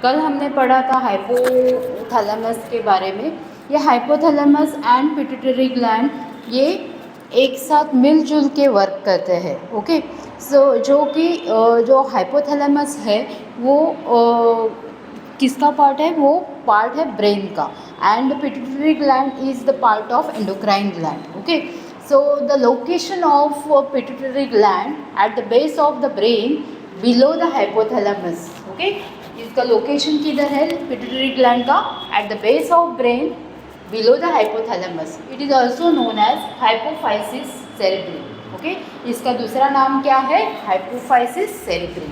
कल हमने पढ़ा था हाइपोथैलेमस के बारे में। ये हाइपोथैलेमस एंड पिट्यूटरी ग्लैंड ये एक साथ मिलजुल के वर्क करते हैं। ओके, सो जो हाइपोथैलेमस है वो किसका पार्ट है? वो पार्ट है ब्रेन का। And pituitary gland is the part of endocrine gland. Okay, so the location of pituitary gland at the base of the brain below the hypothalamus. Okay, इसका location किधर है पिट्यूटरी ग्लैंड का? At the base of brain below the hypothalamus. It is also known as hypophysis cerebri. Okay, इसका दूसरा नाम क्या है? Hypophysis cerebri.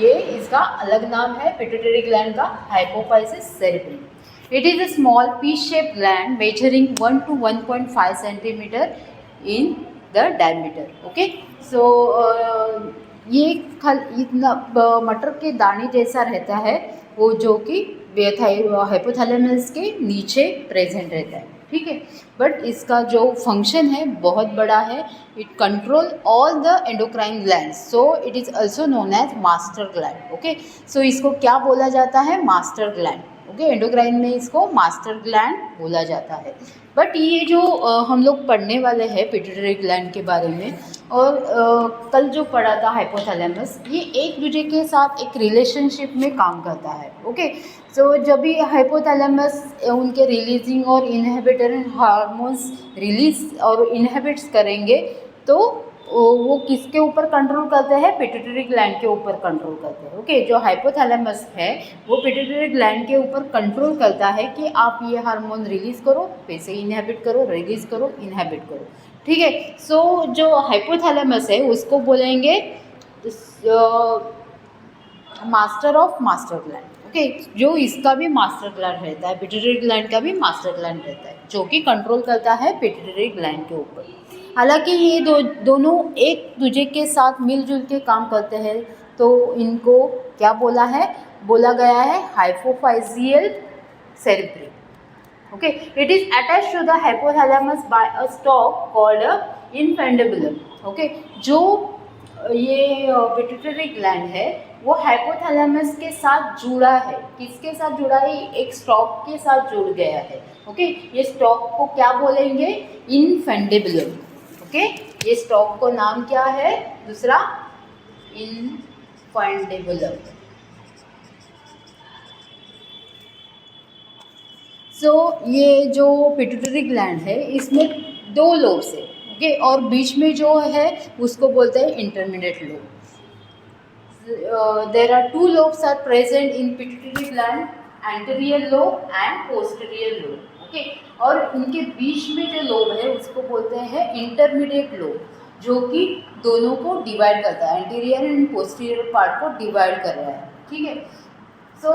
ये इसका अलग नाम है पिट्यूटरी ग्लैंड का, hypophysis cerebri. It is a small pea-shaped gland measuring 1 to 1.5 centimeter in the diameter. Okay, so ये इतना मटर के दाने जैसा रहता है वो, जो कि हाइपोथैलेमस के नीचे प्रेजेंट रहता है. ठीक है, बट इसका जो फंक्शन है बहुत बड़ा है. It control all the endocrine gland, so it is also known as master gland. Okay, so इसको क्या बोला जाता है? Master gland. ओके, एंडोक्राइन में इसको मास्टर ग्लैंड बोला जाता है. बट ये जो हम लोग पढ़ने वाले हैं पिट्यूटरी ग्लैंड के बारे में, और कल जो पढ़ा था हाइपोथैलेमस, ये एक दूसरे के साथ एक रिलेशनशिप में काम करता है. ओके, सो जब भी हाइपोथैलेमस उनके रिलीजिंग और इनहिबिटरी हार्मोन्स रिलीज और इनहिबिट्स करेंगे तो वो किसके ऊपर कंट्रोल करते हैं? पिट्यूटरी ग्लैंड के ऊपर कंट्रोल करते हैं. ओके, जो हाइपोथैलेमस है वो पिट्यूटरी ग्लैंड के ऊपर कंट्रोल करता है कि आप ये हार्मोन रिलीज करो, फिर से इनहिबिट करो, रिलीज करो, इनहिबिट करो. ठीक है, सो जो हाइपोथैलेमस है उसको बोलेंगे master of master gland. Okay, जो इसका भी मास्टर ग्लैंड रहता है, पिट्यूटरी ग्लैंड का भी मास्टर ग्लैंड रहता है, जो कि कंट्रोल करता है पिट्यूटरी ग्लैंड के ऊपर. हालांकि ये दोनों एक दूसरे के साथ मिलजुल के काम करते हैं, तो इनको क्या बोला गया है? Hypophysial cerebri. Okay, it is attached to the hypothalamus by a stalk called infundibulum. Okay, जो ये पिट्यूटरी ग्लैंड है वो हाइपोथैलेमस के साथ जुड़ा है. किसके साथ जुड़ा है? एक स्टॉक के साथ जुड़ गया है. ओके, ये स्टॉक को क्या बोलेंगे? इनफेंडिबुलम. ओके, ये स्टॉक को नाम क्या है? दूसरा इनफेंडिबुलम. सो ये जो पिट्यूटरी ग्लैंड है इसमें 2 लोब्स है. ओके, और बीच में जो है उसको बोलते हैं intermediate lobe. There are 2 lobes are present in pituitary gland, anterior lobe and posterior lobe. Okay, और इनके बीच में जो लोब है उसको बोलते हैं इंटरमीडिएट लोब, जो कि दोनों को डिवाइड करता है, एंटीरियर एंड पोस्टीरियर पार्ट को डिवाइड कर रहा है. ठीक है, सो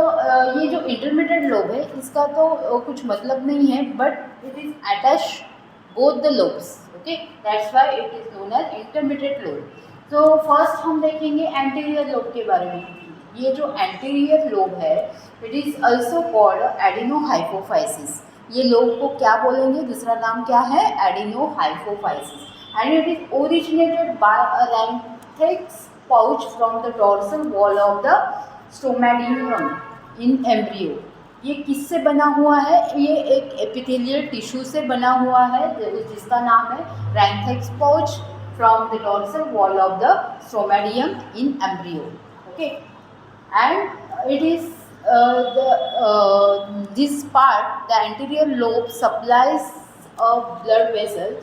ये जो इंटरमीडिएट लोब है इसका तो कुछ मतलब नहीं है, but it is attach both the lobes. Okay, that's why it is known as intermediate lobe. तो फर्स्ट हम देखेंगे एंटीरियर लोब के बारे में. ये जो एंटीरियर लोब है it is also called adenohypophysis. ये लोब को क्या बोलेंगे? दूसरा नाम क्या है? Adenohypophysis. And it is originated by a Rathke's pouch from the dorsal wall of the stomodeum in embryo. ये किससे बना हुआ है? ये एक एपिथेलियल टिश्यू से बना हुआ है जिसका नाम है Rathke's pouch from the dorsal wall of the stomatium in embryo. Okay, and it is this part, the anterior lobe supplies a blood vessel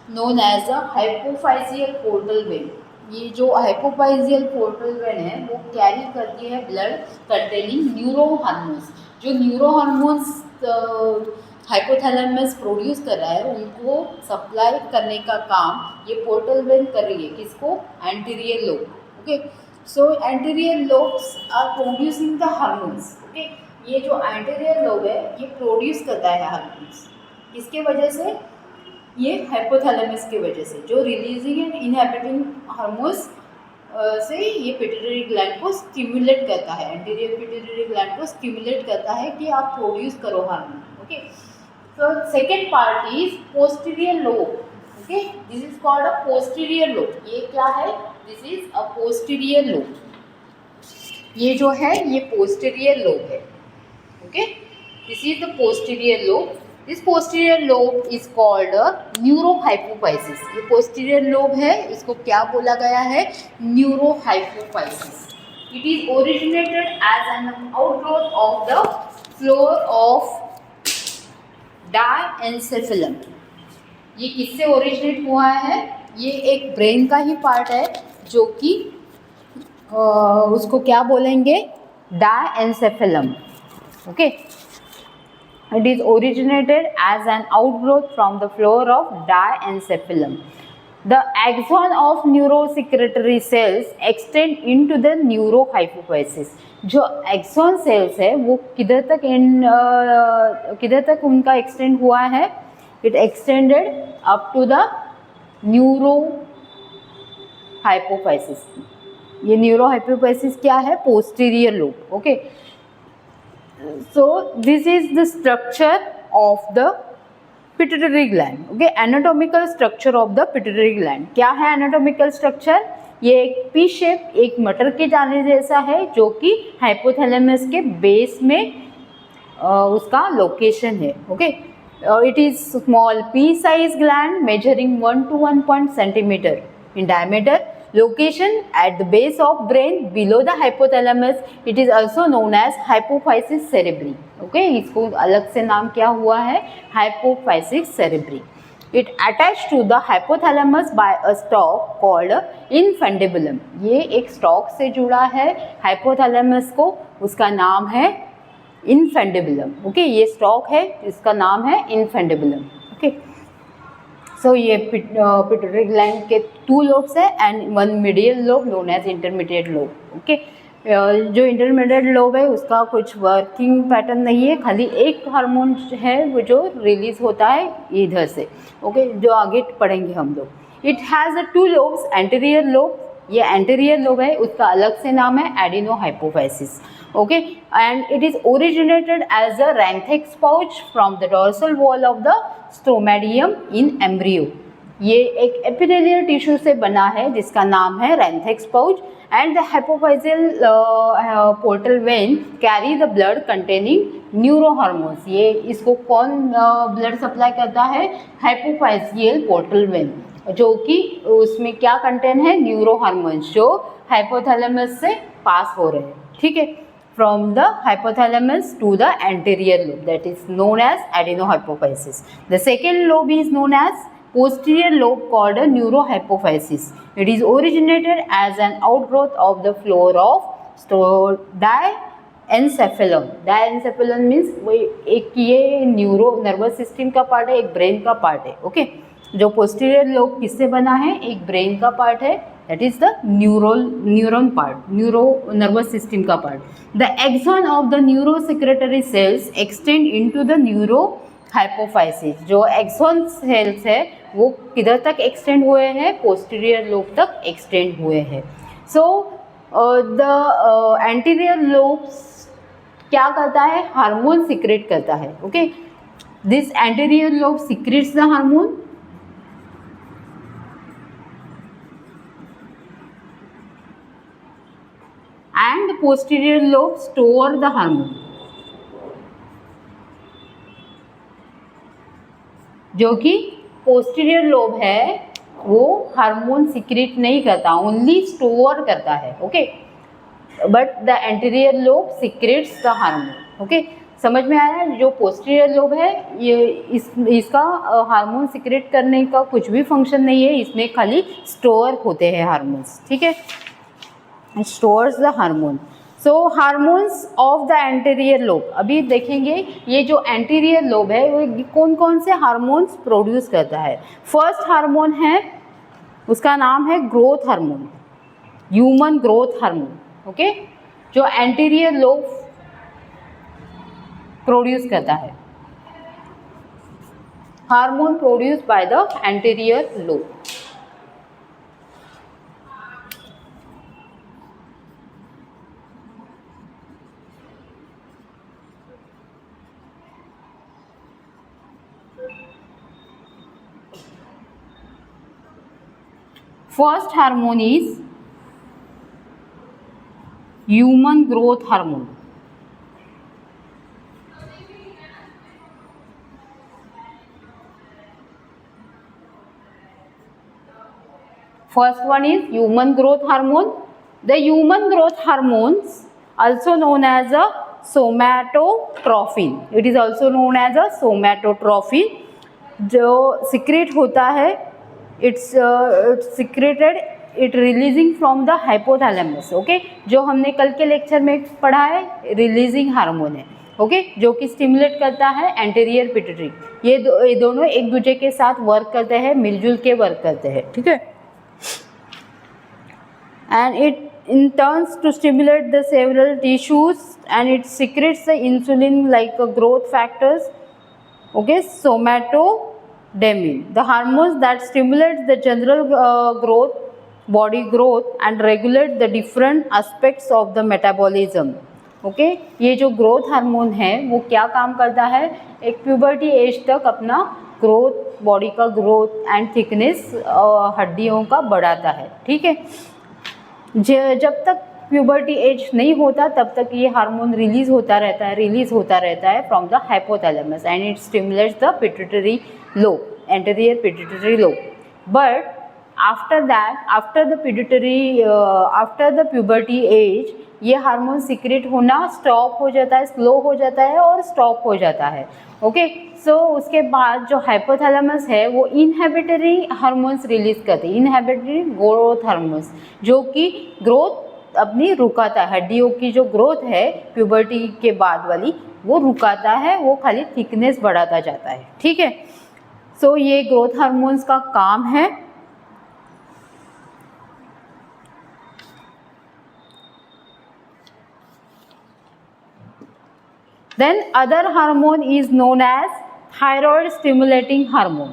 known as a hypophyseal portal vein. ये जो hypophyseal portal when है वो carry करती है blood containing neuro hormones. जो neuro hormones hypothalamus produce कर रहा है उनको सप्लाई करने का काम ये पोर्टल वेन कर रही है. किसको? Anterior lobe. Okay, so anterior lobes are producing the hormones. Okay, ये जो एंटीरियर लोब है ये प्रोड्यूस करता है हार्मोन्स. किसके वजह से? ये हाइपोथैलेमस की वजह से, जो रिलीजिंग एंड इनहिबिटिंग हार्मोन्स से ये पिट्यूटरी ग्लैंड को स्टिमुलेट करता है. एंटीरियर पिट्यूटरी ग्लैंड को स्टिमुलेट करता है कि आप प्रोड्यूस करो hormone. Okay, so second part is posterior lobe. Okay, this is called a posterior lobe. ये क्या है? This is a posterior lobe. ये जो है ये पोस्टीरियर लोब है. Okay, this is the posterior lobe. This posterior lobe is called neurohypophysis. ये posterior lobe है, इसको क्या बोला गया है? Neurohypophysis. It is originated as an outgrowth of the floor of diencephalon. ये किससे ओरिजिनेट हुआ है? ये एक ब्रेन का ही पार्ट है जो कि उसको क्या बोलेंगे? Diencephalon. Okay, it is originated as an outgrowth from the floor of diencephalon. The axon of neurosecretory cells extend into the neurohypophysis. जो एक्सॉन सेल्स है वो किधर तक उनका एक्सटेंड हुआ है? It extended up to the neurohypophysis. ये neurohypophysis क्या है? Posterior lobe. Okay, so this is the structure of the pituitary gland. Okay, anatomical structure of the pituitary gland. क्या है एनाटॉमिकल स्ट्रक्चर? ये एक पी शेप, एक मटर के दाने जैसा है जो कि हाइपोथैलेमस के बेस में उसका लोकेशन है. Okay, it is small P size gland measuring 1 to 1 centimeter in diameter. Location at the base of brain below the hypothalamus. It is also known as hypophysis cerebri. Okay, इसको अलग से नाम क्या हुआ है? Hypophysis cerebri. It attached to the hypothalamus by a stalk called infundibulum. ये एक stock से जुड़ा है हाइपोथैलेमस को, उसका नाम है infundibulum. ओके, ये स्टॉक है, इसका नाम है infundibulum. ओके, सो ये पिट्यूटरी ग्लैंड के 2 लोब्स है and 1 medial lobe known as intermediate lobe. Okay, जो इंटरमीडिएट लोब है उसका कुछ वर्किंग पैटर्न नहीं है, खाली एक हार्मोन है वो जो रिलीज होता है इधर से. ओके, जो आगे पढ़ेंगे हम लोग. It has 2 lobes. Anterior lobe, ये एंटीरियर लोब है, उसका अलग से नाम है adenohypophysis. Okay, and it is originated as a Rathke's pouch from the dorsal wall of the stomodeum in embryo. ये एक एपिथेलियल टिश्यू से बना है जिसका नाम है Rathke's pouch. And the hypophysial portal vein carry the blood containing neurohormones. ये इसको कौन ब्लड सप्लाई करता है? हाइपोफाइजियल पोर्टल वेन, जो कि उसमें क्या कंटेन है? न्यूरोहार्मोन्स जो हाइपोथैलेमस से पास हो रहे हैं. ठीक है, from the hypothalamus to the anterior lobe, that is known as adenohypophysis. The second lobe is known as posterior lobe called a neurohypophysis. It is originated as an outgrowth of the floor of diencephalon. Diencephalon means वो एक ये neuro nervous system का part है, एक brain का part है. Okay, जो posterior lobe किससे बना है? एक ब्रेन का पार्ट है, that is the neuron part, nervous system का part. The axon of the neurosecretory cells extend into the neurohypophysis. जो axon cells है वो किधर तक extend हुए हैं? posterior lobe तक extend हुए हैं. So the anterior lobes क्या करता है? हार्मोन secrete करता है. Okay, this anterior lobe secretes the hormone and the posterior lobe store the hormone. जो कि posterior lobe है वो हार्मोन सिक्रेट नहीं करता, ओनली स्टोर करता है. Okay, but the anterior lobe secretes the hormone. Okay, समझ में आया? जो पोस्टीरियर लोब है ये इसका हार्मोन सिक्रेट करने का कुछ भी फंक्शन नहीं है, इसमें खाली स्टोर होते हैं हार्मोन्स. ठीक है, stores the hormone. So hormones of the anterior lobe. अभी देखेंगे ये जो anterior lobe है वो कौन कौन से हार्मोन्स प्रोड्यूस करता है. फर्स्ट हार्मोन है, उसका नाम है growth hormone, human growth hormone. Okay, जो anterior lobe प्रोड्यूस करता है. Hormone produce by the anterior lobe. First hormone is human growth hormone. First one is human growth hormone. The human growth hormones also known as a somatotrophin. It is also known as a somatotrophin. जो secrete होता है, it's secreted, it releasing from the hypothalamus. Okay, जो हमने कल के lecture में पढ़ा है, releasing हार्मोन है. ओके, जो कि स्टिमुलेट करता है एंटीरियर पिट्यूटरी. ये दोनों एक दूसरे के साथ वर्क करते हैं, मिलजुल के वर्क करते हैं. ठीक है. And it in turns to stimulate the several tissues, and it secretes the insulin like growth factors. Okay, somatostatin, the hormones that stimulate the general growth, body growth, and regulate the different aspects of the metabolism. Okay, ये जो growth hormone है वो क्या काम करता है, एक puberty as तक अपना ग्रोथ, बॉडी का ग्रोथ एंड थिकनेस हड्डियों का बढ़ाता है. ठीक है. जब तक प्यूबर्टी एज नहीं होता तब तक ये हार्मोन रिलीज होता रहता है from the hypothalamus, and it stimulates the pituitary lobe, anterior pituitary lobe. But after that, after the puberty as, ये हार्मोन सीक्रेट होना स्टॉप हो जाता है, स्लो हो जाता है और स्टॉप हो जाता है. ओके, सो उसके बाद जो हाइपोथैलेमस है वो इनहिबिटरी हार्मोन्स रिलीज करते हैं, इनहिबिटरी ग्रोथ हार्मोन्स, जो कि ग्रोथ अपनी रुकाता है. हड्डियों की जो ग्रोथ है प्यूबर्टी के बाद वाली वो रुकाता है, वो खाली थिकनेस बढ़ाता जाता है. ठीक है. सो ये ग्रोथ हार्मोन्स का काम है. Then other hormone is known as thyroid stimulating hormone.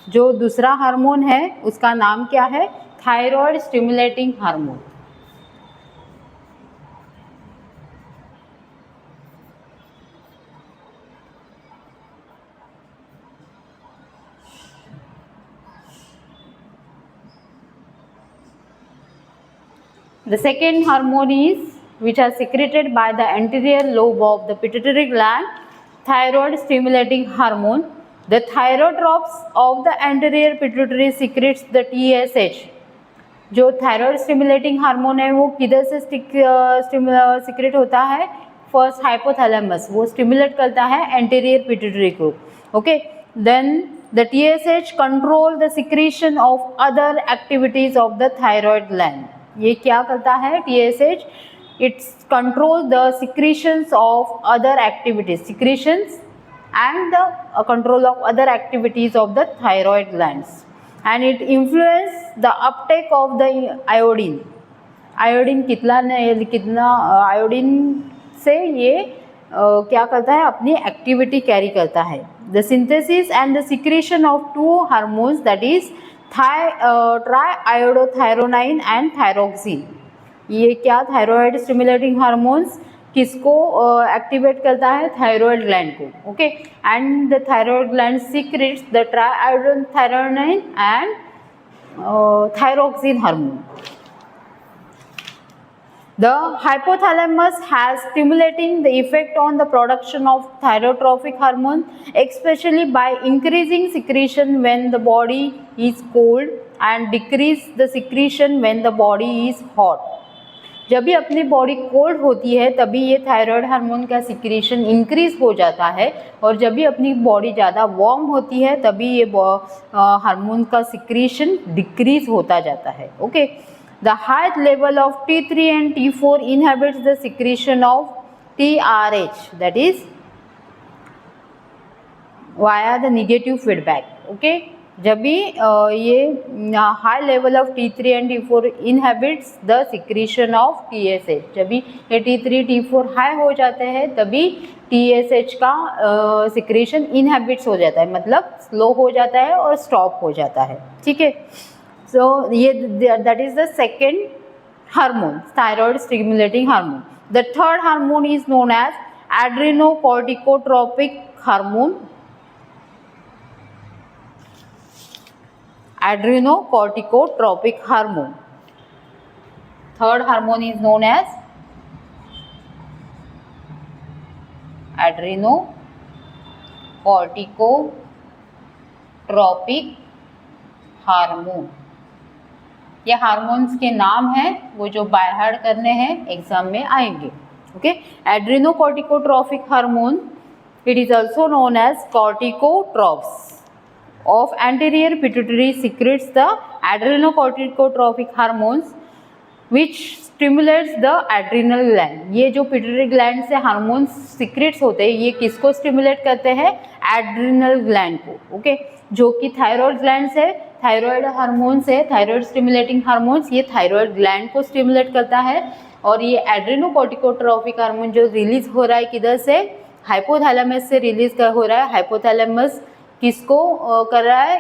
जो दूसरा हार्मोन है उसका नाम क्या है, thyroid stimulating hormone. The second hormone is which are secreted by the anterior lobe of the pituitary gland, thyroid stimulating hormone. The thyrotropes of the anterior pituitary secretes the TSH. जो thyroid stimulating hormone है वो किधर से secret होता है, first hypothalamus, वो stimulate करता है एंटीरियर पिट्यूटरी को. Okay, then the TSH control the secretion of other activities of the thyroid gland. ये क्या करता है TSH, it controls the secretions of other activities, secretions and the control of other activities of the thyroid glands, and it influences the uptake of the iodine. Iodine कितना iodine से ये क्या करता है, अपनी एक्टिविटी कैरी करता है. The synthesis and the secretion of two hormones, that is triiodothyronine and thyroxine. ये क्या, थायराइड स्टिमुलेटिंग हार्मोन्स किसको एक्टिवेट करता है, थायराइड ग्लैंड को. Okay, and the thyroid gland secretes the triiodothyronine and thyroxine hormone. The hypothalamus has stimulating the effect on the production of thyrotrophic hormone, especially by increasing secretion when the body is cold and decrease the secretion when the body is hot. जब भी अपनी body cold होती है तभी ये thyroid hormone का secretion increase हो जाता है, और जब भी अपनी बॉडी ज़्यादा वार्म होती है तभी ये हार्मोन का सिक्रीशन डिक्रीज होता जाता है. Okay, the high level of T3 and T4 inhibits the secretion of TRH, that is via the negative feedback. Okay, जब भी ये high level of T3 and T4 inhabits the secretion of TSH. जब भी ये T3 T4 high हो जाते हैं तभी TSH का सिक्रीशन इनहेबिट्स हो जाता है, मतलब स्लो हो जाता है और स्टॉप हो जाता है. ठीक है. So ये that is the second hormone, thyroid stimulating hormone. The third hormone is known as adrenocorticotropic hormone. Adrenocorticotropic hormone. Third hormone is known as adrenocorticotropic hormone. ये हार्मोन्स के नाम हैं, वो जो बाय हार्ट करने हैं, एग्जाम में आएंगे। Okay, adrenocorticotropic hormone, it is also known as corticotrophs of anterior pituitary secretes the adrenocorticotropic hormones which stimulates the adrenal gland। ये जो पिट्यूटरी ग्लैंड से हार्मोन्स सिक्रेट्स होते हैं, ये किसको स्टिमुलेट करते हैं? एड्रिनल ग्लैंड को। ओके, जो कि थायराइड ग्लैंड से थायराइड हार्मोन्स है, थायराइड स्टिमुलेटिंग हार्मोन्स, ये थायराइड ग्लैंड को स्टिमुलेट करता है। और ये एड्रेनोकॉर्टिकोट्रॉपिक हार्मोन जो रिलीज हो रहा है किधर से? हाइपोथैलेमस से रिलीज हो रहा है। हाइपोथैलेमस किसको कर रहा है?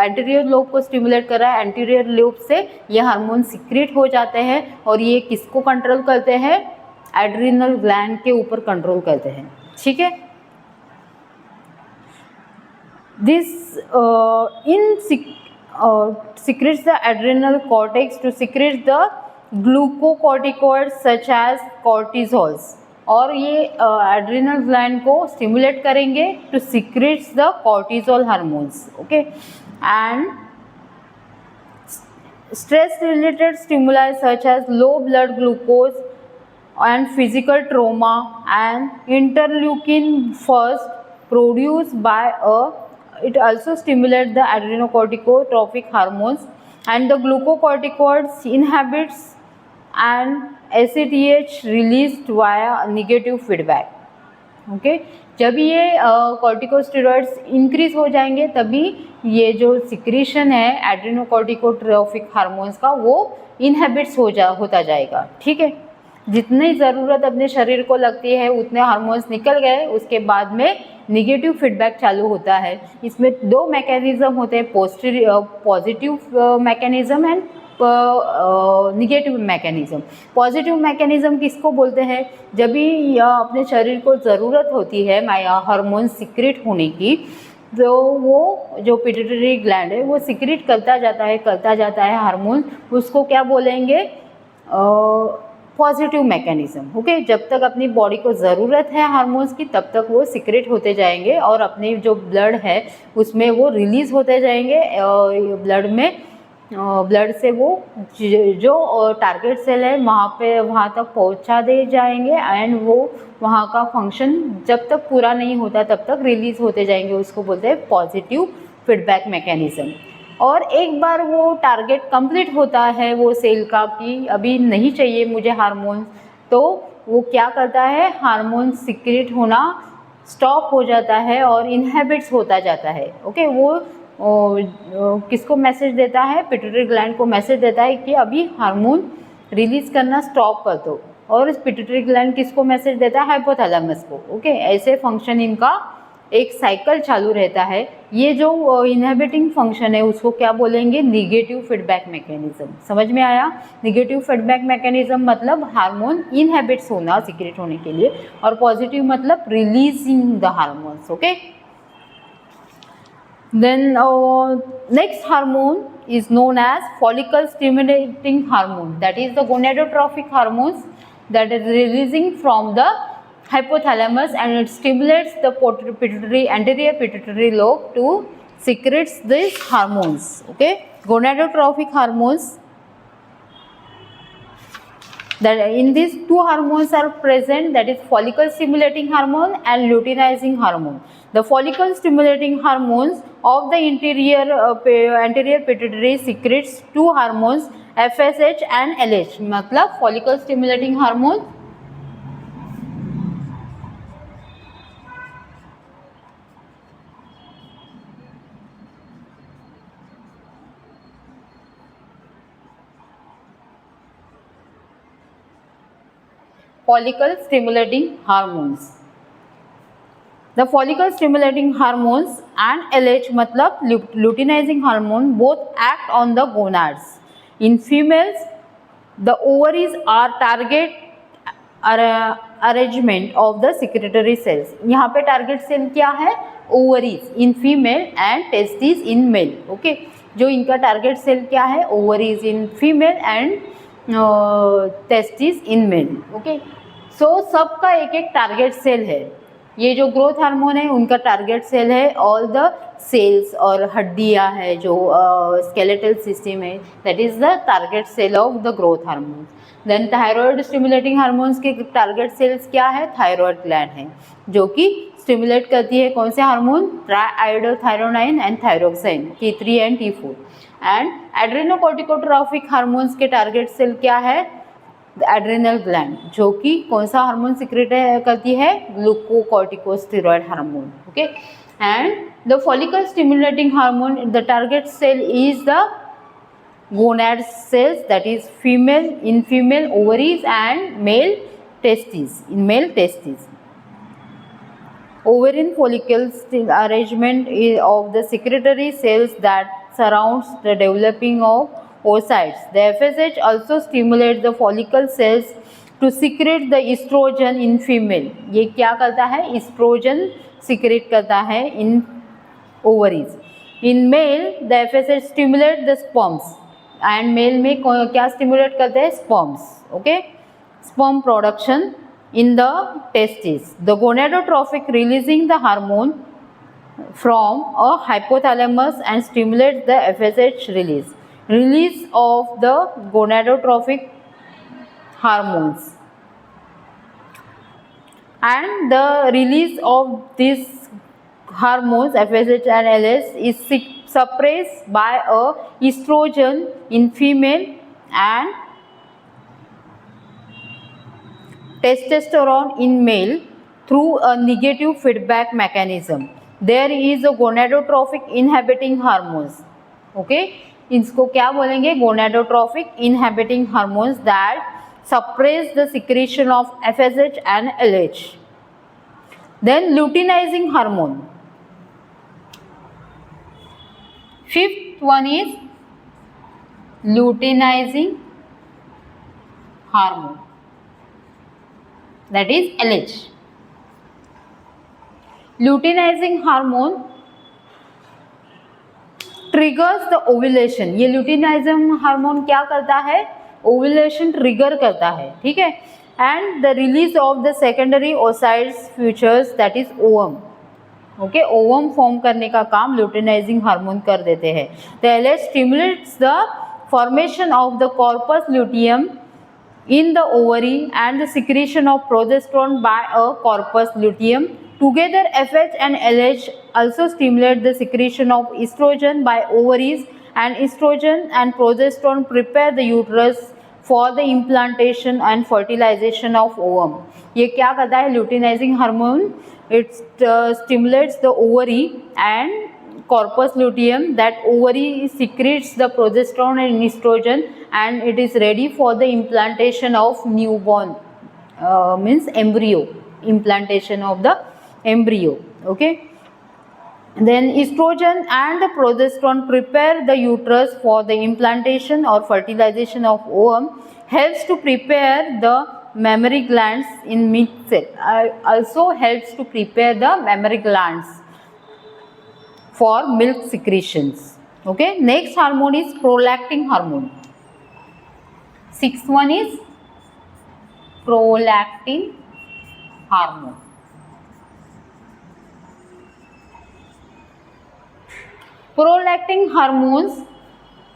एंटीरियर लोब को स्टिमुलेट कर रहा है। एंटीरियर लोब से ये हार्मोन सिक्रेट हो जाते हैं और ये किसको कंट्रोल करते हैं? एड्रिनल ग्लैंड के ऊपर कंट्रोल करते हैं। ठीक है, this in secretes the adrenal cortex to secrete the glucocorticoids such as cortisols। और ये एड्रिनल ग्लैंड को स्टिमुलेट करेंगे to secretes the cortisol hormones. Okay, and stress related stimuli such as low blood glucose and physical trauma and interleukin first produce by it also stimulates the adrenocorticotropic hormones and the glucocorticoids inhibits and ACTH released via negative feedback। Okay, जब ये corticosteroids increase हो जाएंगे तभी ये जो secretion है एड्रेनोकॉर्टिकोट्रॉपिक hormones का वो इनहेबिट्स होता जाएगा। ठीक है, जितनी ज़रूरत अपने शरीर को लगती है उतने हार्मोन्स निकल गए, उसके बाद में निगेटिव फीडबैक चालू होता है। इसमें दो मैकेनिज्म होते हैं, positive mechanism and negative mechanism. Positive mechanism किसको बोलते हैं? जब भी अपने शरीर को ज़रूरत होती है हार्मोन सिक्रेट होने की, तो वो जो पिट्यूटरी ग्लैंड है वो सिक्रेट करता जाता है हार्मोन, उसको क्या बोलेंगे? Positive mechanism. ओके, जब तक अपनी बॉडी को ज़रूरत है हार्मोन्स की तब तक वो सिक्रेट होते जाएंगे और अपने जो ब्लड है उसमें वो रिलीज़ होते जाएंगे। ब्लड से वो जो टारगेट सेल है वहाँ तक पहुँचा दे जाएंगे एंड वो वहाँ का फंक्शन जब तक पूरा नहीं होता तब तक रिलीज़ होते जाएंगे। उसको बोलते हैं पॉजिटिव फीडबैक मैकेनिज्म। और एक बार वो टारगेट कंप्लीट होता है वो सेल का कि अभी नहीं चाहिए मुझे हार्मोन, तो वो क्या करता है? हार्मोन सिक्रेट होना स्टॉप हो जाता है और इनहेबिट्स होता जाता है। ओके, वो किसको मैसेज देता है? पिट्यूटरी ग्लैंड को मैसेज देता है कि अभी हार्मोन रिलीज़ करना स्टॉप कर दो। और इस पिट्यूटरी ग्लैंड किसको मैसेज देता है? हाइपोथैलेमस को। ओके, ऐसे फंक्शन इनका एक साइकिल चालू रहता है। ये जो इनहिबिटिंग फंक्शन है उसको क्या बोलेंगे? Negative feedback mechanism. समझ में आया? निगेटिव फीडबैक मैकेनिज्म मतलब हार्मोन इनहिबिट्स होना सीक्रेट होने के लिए, और पॉजिटिव मतलब releasing the hormones. Okay, then next hormone is known as follicle stimulating hormone, that is the gonadotrophic hormones that is releasing from the hypothalamus and it stimulates the anterior pituitary lobe to secretes these hormones. Okay, gonadotrophic hormones, that in these two hormones are present, that is follicle stimulating hormone and luteinizing hormone. The follicle stimulating hormones of the anterior pituitary secretes two hormones FSH and LH। मतलब follicle stimulating hormone follicle stimulating hormones। The follicle stimulating hormones and LH मतलब luteinizing hormone both act on the gonads। In females, the ovaries are target arrangement of the secretory cells। यहाँ पे target cell क्या है? Ovaries in female and testis in male. Okay, जो इनका target cell क्या है? Ovaries in female and testis in male. Okay, so सबका एक एक टारगेट सेल है। ये जो ग्रोथ हार्मोन है उनका टारगेट सेल है ऑल द सेल्स और हड्डियाँ है जो स्केलेटल सिस्टम है, that is the target cell of the growth hormone. Then thyroid stimulating hormones के टारगेट सेल्स क्या है, थायराइड ग्लैंड है जो कि स्टिमुलेट करती है कौन से hormone, triiodothyronine and thyroxine T3 and T4। And adrenocorticotrophic hormones के टारगेट सेल क्या है, एड्रेनल ग्लैंड जो कि कौन सा हार्मोन सिक्रेट करती है, glucocorticosteroid hormone. Okay, and the follicle stimulating hormone, the target cell is the gonad cells, that is female in female ovaries and male testes, in male testes. Ovarian follicles arrangement of the secretory cells that surrounds the developing of oocytes. The FSH also stimulates the follicle cells to secrete the estrogen in female. ये क्या करता है, estrogen secrete करता है in ovaries. In male the FSH stimulates the sperms and male में क्या stimulate करते हैं, sperms. Okay, sperm production in the testis. The gonadotrophic releasing the hormone from a hypothalamus and stimulate the FSH release of the gonadotrophic hormones and the release of these hormones FSH and LH is suppressed by a estrogen in female and testosterone in male through a negative feedback mechanism. There is a gonadotrophic inhibiting hormones. Okay, इसको क्या बोलेंगे, gonadotrophic inhibiting hormones that suppress the secretion of FSH and LH. Then luteinizing hormone. Fifth one is luteinizing hormone, that is LH. Luteinizing hormone triggers the ovulation. ये luteinizing hormone क्या करता है, ovulation trigger करता है, ठीक है, and the release of the secondary oocytes features, that is ovum. Okay, ovum form करने का काम लुटेनाइजिंग हार्मोन कर देते हैं। The LH stimulates the formation of the corpus luteum in the ovary and the secretion of progesterone by a corpus luteum. Together FH and LH also stimulate the secretion of estrogen by ovaries, and estrogen and progesterone prepare the uterus for the implantation and fertilization of ovum. ये क्या करता है, luteinizing hormone, it stimulates the ovary and corpus luteum. That ovary secretes the progesterone and estrogen and it is ready for the implantation of newborn, means embryo, implantation of the embryo. Okay, then estrogen and the progesterone prepare the uterus for the implantation or fertilization of ovum, helps to prepare the mammary glands in milk cell, also helps to prepare the mammary glands for milk secretions. Okay, next hormone is prolactin hormone. Sixth one is prolactin hormone. Prolactin hormones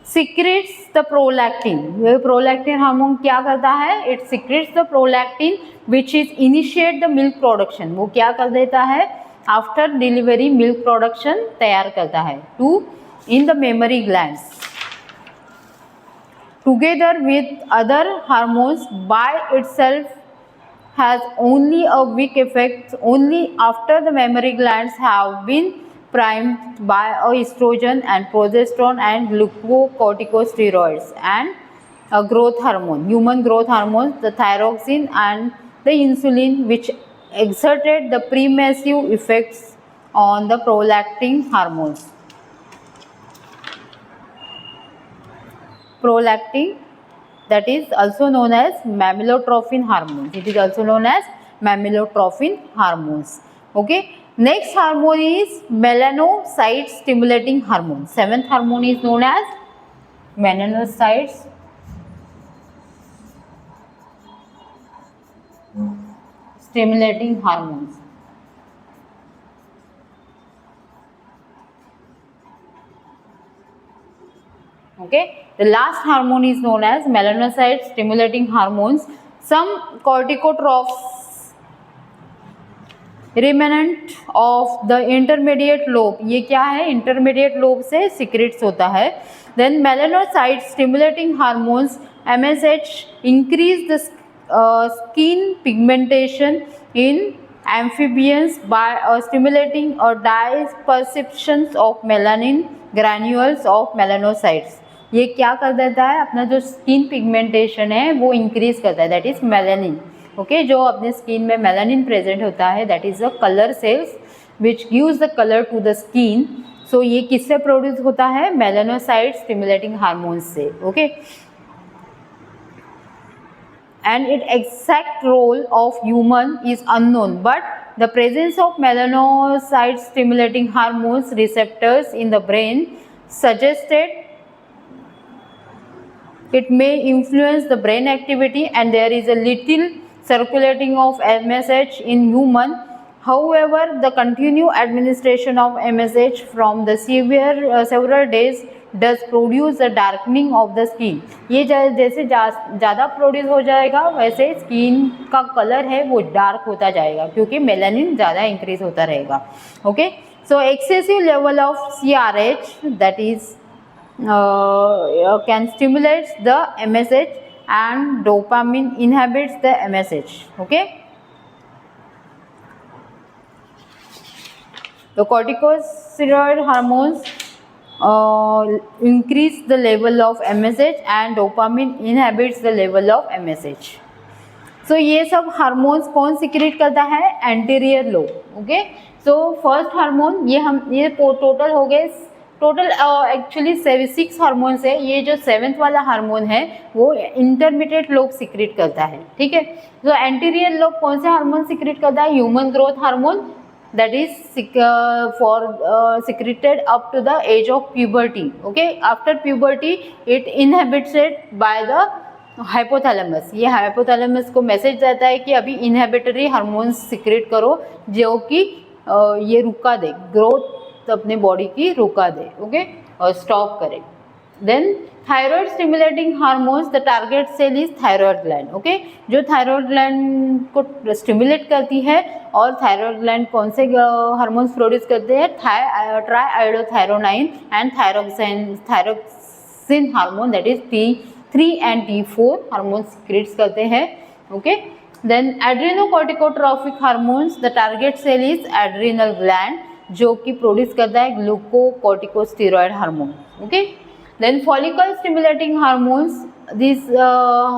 secretes the prolactin. ये prolactin hormone क्या करता है, it secretes the prolactin which is initiate the milk production. वो क्या कर देता है, after delivery milk production तैयार करता है to in the mammary glands, together with other hormones by itself has only a weak effect only after the mammary glands have been primed by estrogen and progesterone and glucocorticosteroids and a growth hormone, human growth hormones, the thyroxine and the insulin, which exerted the permissive effects on the prolactin hormones. Prolactin, that is also known as mammilotrophin hormones. It is also known as mammilotrophin hormones. Okay. Next hormone is melanocyte stimulating hormone. Seventh hormone is known as melanocytes stimulating hormones. Okay, the last hormone is known as melanocyte stimulating hormones. Some corticotrophs remnant of the intermediate lobe, ये क्या है, intermediate lobe से secretes होता है. Then melanocyte stimulating hormones MSH increase the skin pigmentation in amphibians by stimulating a dispersion of melanin granules of melanocytes. ये क्या कर देता है, अपना जो स्किन पिगमेंटेशन है वो इंक्रीज करता है, दैट इज मेलानिन. ओके, जो अपने स्किन में मेलानिन प्रेजेंट होता है that is a colour cells which gives the colour to the skin. So ये किससे प्रोड्यूस होता है, मेलानोसाइट स्टिमुलेटिंग हार्मोन्स से. Okay, and its exact role of human is unknown, but the presence of melanocyte stimulating hormones receptors in the brain suggested it may influence the brain activity, and there is a little circulating of MSH in human. However, the continued administration of MSH from the several days does produce a darkening of the skin. ये जैसे ज़्यादा produce हो जाएगा वैसे skin का colour है वो dark होता जाएगा क्योंकि मेलानिन ज़्यादा इंक्रीज होता रहेगा. Okay, so excessive level of CRH that is can stimulate the MSH, and dopamine inhibits the MSH. Okay, the corticosteroid hormones increase the level of MSH and dopamine inhibits the level of MSH. So ये सब hormones कौन secrete करता है, anterior lobe. Okay, so first hormone ये total हो गए, total actually 6 hormones है. ये जो 7th वाला हार्मोन है वो इंटरमीडिएट लोब सिक्रेट करता है. ठीक है, तो एंटीरियर लोब कौन से हार्मोन सिक्रेट करता है, human growth hormone that is secreted up to the age of puberty. Okay, after puberty it inhibited by the hypothalamus. ये hypothalamus को मैसेज देता है कि अभी इनहिबिटरी हार्मोन्स सिक्रेट करो जो कि ये रुका दे, ग्रोथ अपने बॉडी की रुका दे. ओके, और स्टॉप करे. Then thyroid stimulating hormones, the target cell is thyroid gland. Okay, जो थायराइड ग्लैंड को स्टिमुलेट करती है, और थायराइड ग्लैंड कौन से हार्मोन्स प्रोड्यूस करते हैं, triiodothyronine and thyroxine hormone that is T3 and T4 hormones secretes करते हैं. Okay, then adrenocorticotrophic hormones, the target cell is adrenal gland जो कि प्रोड्यूस करता है glucocorticosteroid hormone. Okay, then follicle stimulating hormones, these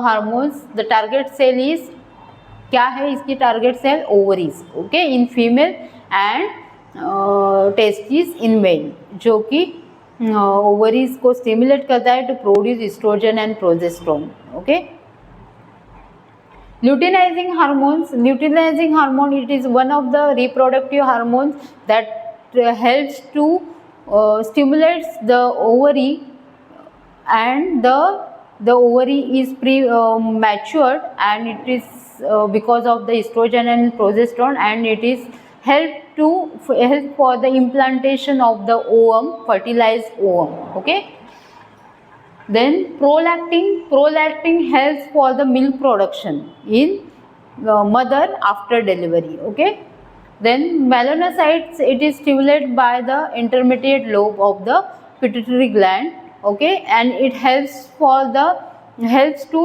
hormones, the target cell is क्या है, इसकी target cell ovaries. Okay, in female and testis in male, जो कि ovaries को स्टिमुलेट करता है to produce estrogen and progesterone. Okay, luteinizing hormones, luteinizing hormone, it is one of the reproductive hormones that helps to stimulates the ovary, and the ovary is matured, and it is because of the estrogen and progesterone, and it is help for the implantation of the ovum, fertilized ovum. Okay, then prolactin helps for the milk production in mother after delivery. Okay, then melanocytes, it is stimulated by the intermediate lobe of the pituitary gland. Okay, and it helps to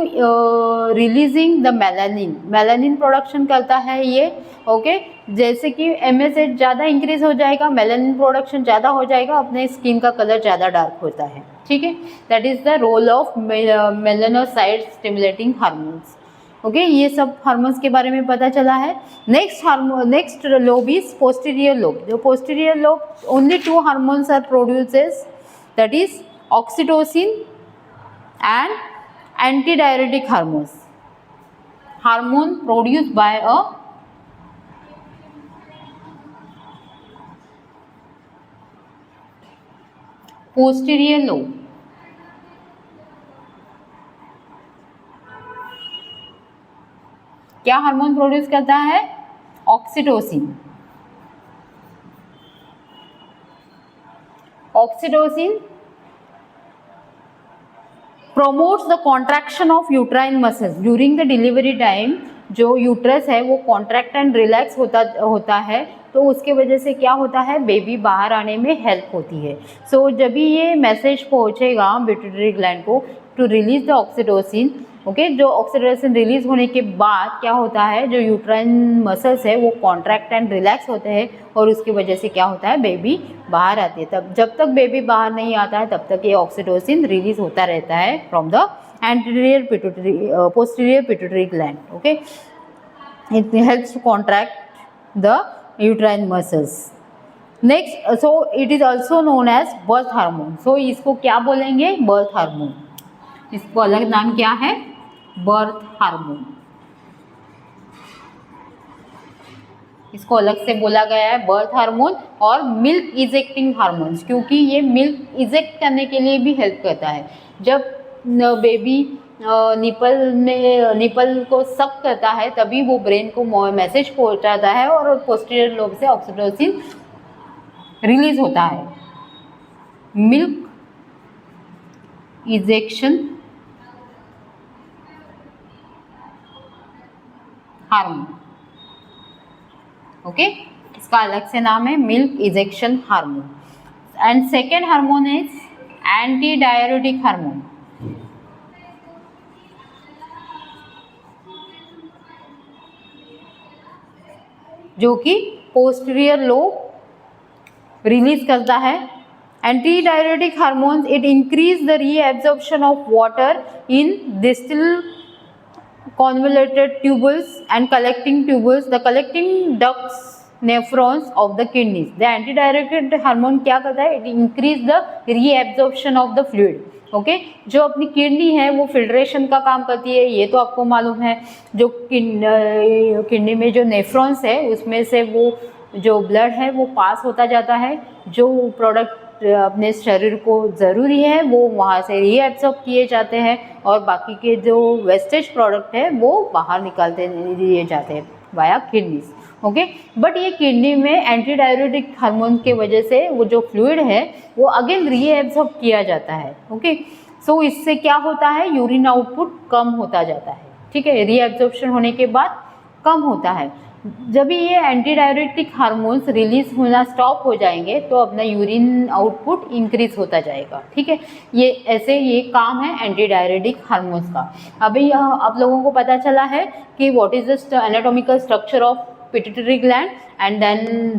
releasing the melanin production करता है ये. Okay, जैसे कि MSH ज़्यादा increase हो जाएगा, melanin production ज़्यादा हो जाएगा, अपने स्किन का कलर ज़्यादा डार्क होता है. ठीक है, that is the role of melanocyte stimulating hormones. Okay, ये सब हार्मोन्स के बारे में पता चला है. Next lobe is posterior lobe. जो posterior lobe, only 2 hormones are produces, that is oxytocin and antidiuretic hormone produced by a posterior lobe. क्या हार्मोन प्रोड्यूस करता है, oxytocin. Oxytocin promotes the contraction of uterine muscles during the delivery time. जो uterus है वो contract and relax होता है, तो उसके वजह से क्या होता है, बेबी बाहर आने में हेल्प होती है। सो जब भी ये मैसेज पहुंचेगा पिट्यूटरी ग्लैंड को to release the oxytocin, okay, जो ऑक्सीटोसिन रिलीज होने के बाद क्या होता है, जो यूट्राइन मसल्स है वो कॉन्ट्रैक्ट एंड रिलैक्स होते हैं और उसकी वजह से क्या होता है, बेबी बाहर आती है। तब जब तक बेबी बाहर नहीं आता है तब तक ये ऑक्सीटोसिन रिलीज होता रहता है from the anterior pituitary posterior pituitary gland. Okay, it helps to contract the uterine muscles. Next, so it is also known as birth hormone. So इसको क्या बोलेंगे, birth hormone. इसको अलग नाम क्या है, birth hormone. इसको अलग से बोला गया है बर्थ हार्मोन और मिल्क इजेक्टिंग हार्मोन्स, क्योंकि ये मिल्क इजेक्ट करने के लिए भी हेल्प करता है। जब बेबी निपल को सक करता है तभी वो ब्रेन को मैसेज पहुंचाता है और पोस्टीरियर लोब से ऑक्सीटोसिन रिलीज होता है। मिल्क इजेक्शन हार्मोन, ओके, इसका अलग से नाम है milk ejection hormone. And second hormone is anti diuretic hormone, जो कि पोस्टीरियर लोब रिलीज करता है। Anti diuretic hormones it increase the reabsorption of water in distal convoluted tubules and collecting tubules, the collecting ducts, nephrons of the kidneys. The antidiuretic hormone क्या करता है, it increase the reabsorption of the fluid. Okay, जो अपनी kidney है वो filtration का काम करती है, ये तो आपको मालूम है। जो किडनी में जो नेफ्रॉन्स है उसमें से वो जो ब्लड है वो पास होता जाता है, जो प्रोडक्ट अपने शरीर को ज़रूरी है वो वहाँ से रीएब्सॉर्ब किए जाते हैं और बाकी के जो वेस्टेज प्रोडक्ट है वो बाहर निकालते दिए जाते हैं वाया किडनीज। ओके, बट ये किडनी में एंटी डायरेटिक हार्मोन के वजह से वो जो फ्लूइड है वो अगेन रीएब्सॉर्ब किया जाता है। ओके, सो इससे क्या होता है, यूरिन आउटपुट कम होता जाता है। ठीक है, रीएब्सॉर्प्शन होने के बाद कम होता है। जब ये एंटी डायरेटिक हार्मोन्स रिलीज होना स्टॉप हो जाएंगे तो अपना यूरिन आउटपुट इंक्रीज होता जाएगा। ठीक है, ये ऐसे ये काम है एंटी डायरेटिक हार्मोन्स का। अभी आप लोगों को पता चला है कि what is the anatomical structure of pituitary gland and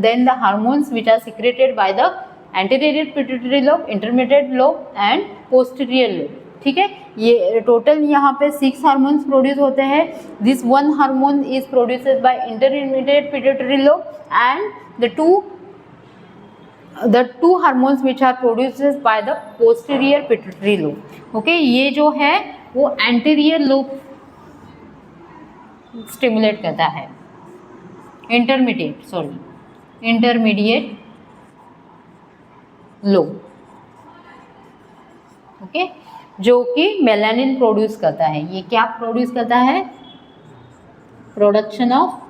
then the hormones which are secreted by the anterior pituitary lobe, intermediate lobe and posterior lobe. ठीक है, ये टोटल यहाँ पे 6 हार्मोन्स प्रोड्यूस होते हैं। This one hormone is produced by intermediate pituitary lobe and the two hormones which are produced by the posterior pituitary lobe. Okay, ये जो है वो anterior lobe स्टिमुलेट करता है, इंटरमीडिएट लोब, ओके, जो कि मेलानिन प्रोड्यूस करता है। ये क्या प्रोड्यूस करता है, प्रोडक्शन ऑफ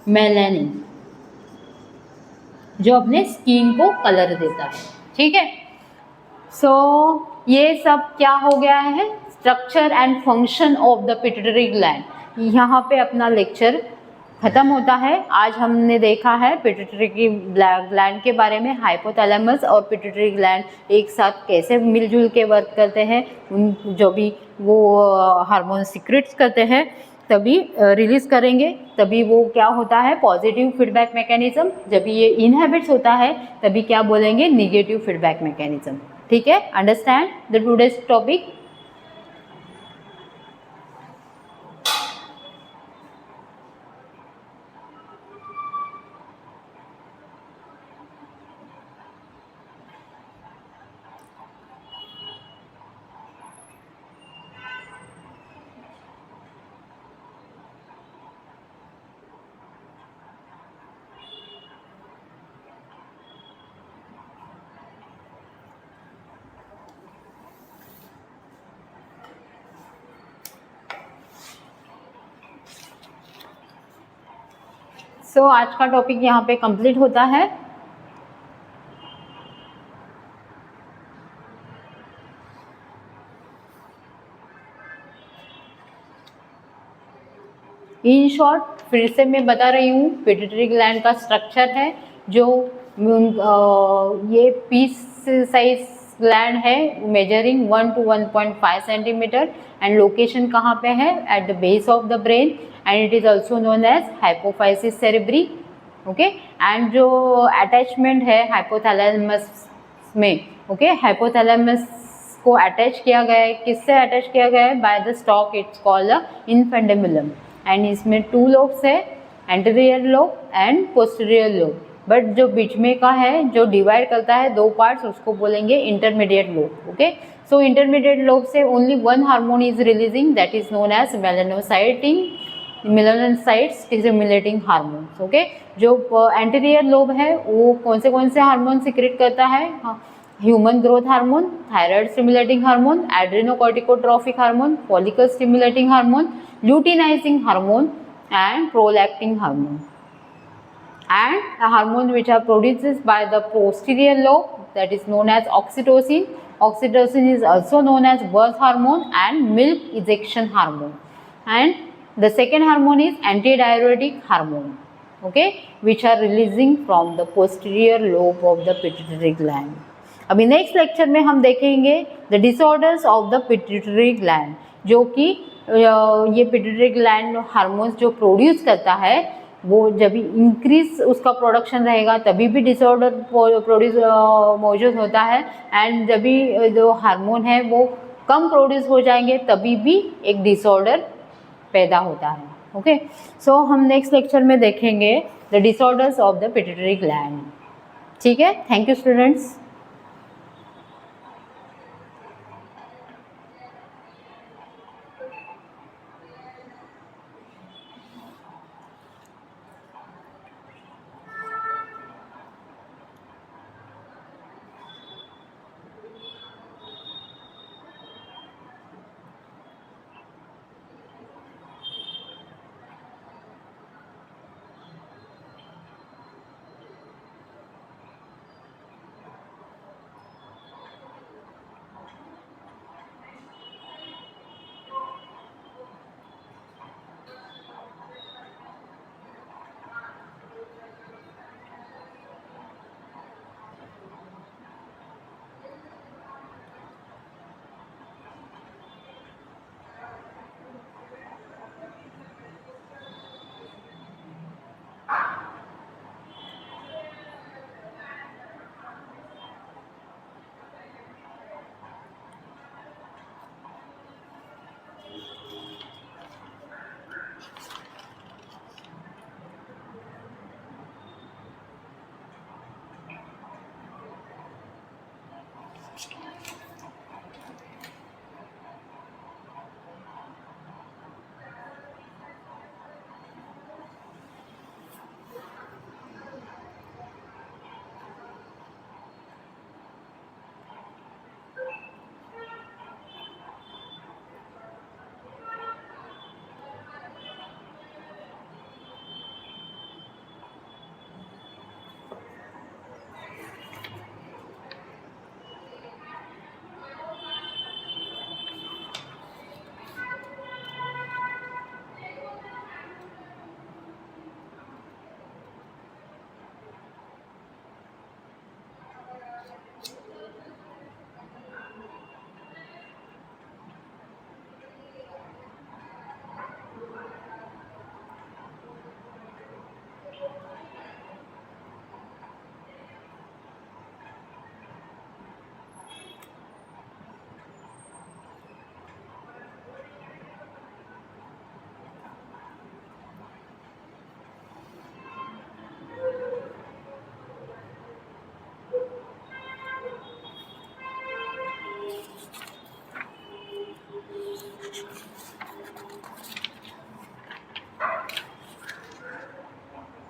मेलानिन, जो अपने स्किन को कलर देता है। ठीक है, सो ये सब क्या हो गया है, structure and function of the pituitary gland. यहाँ पे अपना लेक्चर खत्म होता है। आज हमने देखा है पिट्यूटरी ग्लैंड के बारे में, हाइपोथैलेमस और पिट्यूटरी ग्लैंड एक साथ कैसे मिलजुल के वर्क करते हैं, उन जो भी वो हार्मोन सीक्रेट्स करते हैं तभी रिलीज करेंगे, तभी वो क्या होता है, पॉजिटिव फीडबैक मैकेनिज्म। जब ये इनहेबिट्स होता है तभी क्या बोलेंगे, निगेटिव फीडबैक मैकेनिज्म। ठीक है, अंडरस्टैंड द टुडेज टॉपिक। सो आज का टॉपिक यहाँ पे कंप्लीट होता है। इन शॉर्ट फिर से मैं बता रही हूँ, पिट्यूटरी ग्लैंड का स्ट्रक्चर है जो ये पीस साइज ग्लैंड है measuring 1 to 1.5 centimetre and location कहाँ पे है, at the base of the brain and it is also known as hypophysis cerebri. Okay, and जो अटैचमेंट है हाइपोथैलेमस में, ओके, हाइपोथैलेमस को अटैच किया गया है, किससे अटैच किया गया है, by the stalk, it's called the infundibulum and इसमें 2 लोब्स है, anterior lobe and posterior lobe, but जो बीच में का है जो डिवाइड करता है 2 पार्ट्स उसको बोलेंगे intermediate lobe. Okay, so intermediate lobe से only 1 hormone is releasing, that is known as melanocyte stimulating hormones. Okay, जो एंटीरियर लोब है वो कौन से हार्मोन सिक्रेट करता है, human growth hormone, thyroid stimulating hormone, adrenocorticotrophic hormone, follicle stimulating hormone, luteinising hormone and prolactin hormone, and a hormone which are produced by the posterior lobe, that is known as oxytocin. Oxytocin is also known as birth hormone and milk ejection hormone, and the second hormone is antidiuretic hormone, okay, which are releasing from the posterior lobe of the pituitary gland. अभी next lecture में हम देखेंगे the disorders of the pituitary gland, जो कि ये pituitary gland hormones जो produce करता है वो जब इंक्रीज उसका प्रोडक्शन रहेगा तभी भी डिसऑर्डर प्रोड्यूस मौजूद होता है, एंड जब भी जो हार्मोन है वो कम प्रोड्यूस हो जाएंगे तभी भी एक डिसऑर्डर पैदा होता है। ओके, सो हम नेक्स्ट लेक्चर में देखेंगे the disorders of the pituitary gland. ठीक है, थैंक यू स्टूडेंट्स।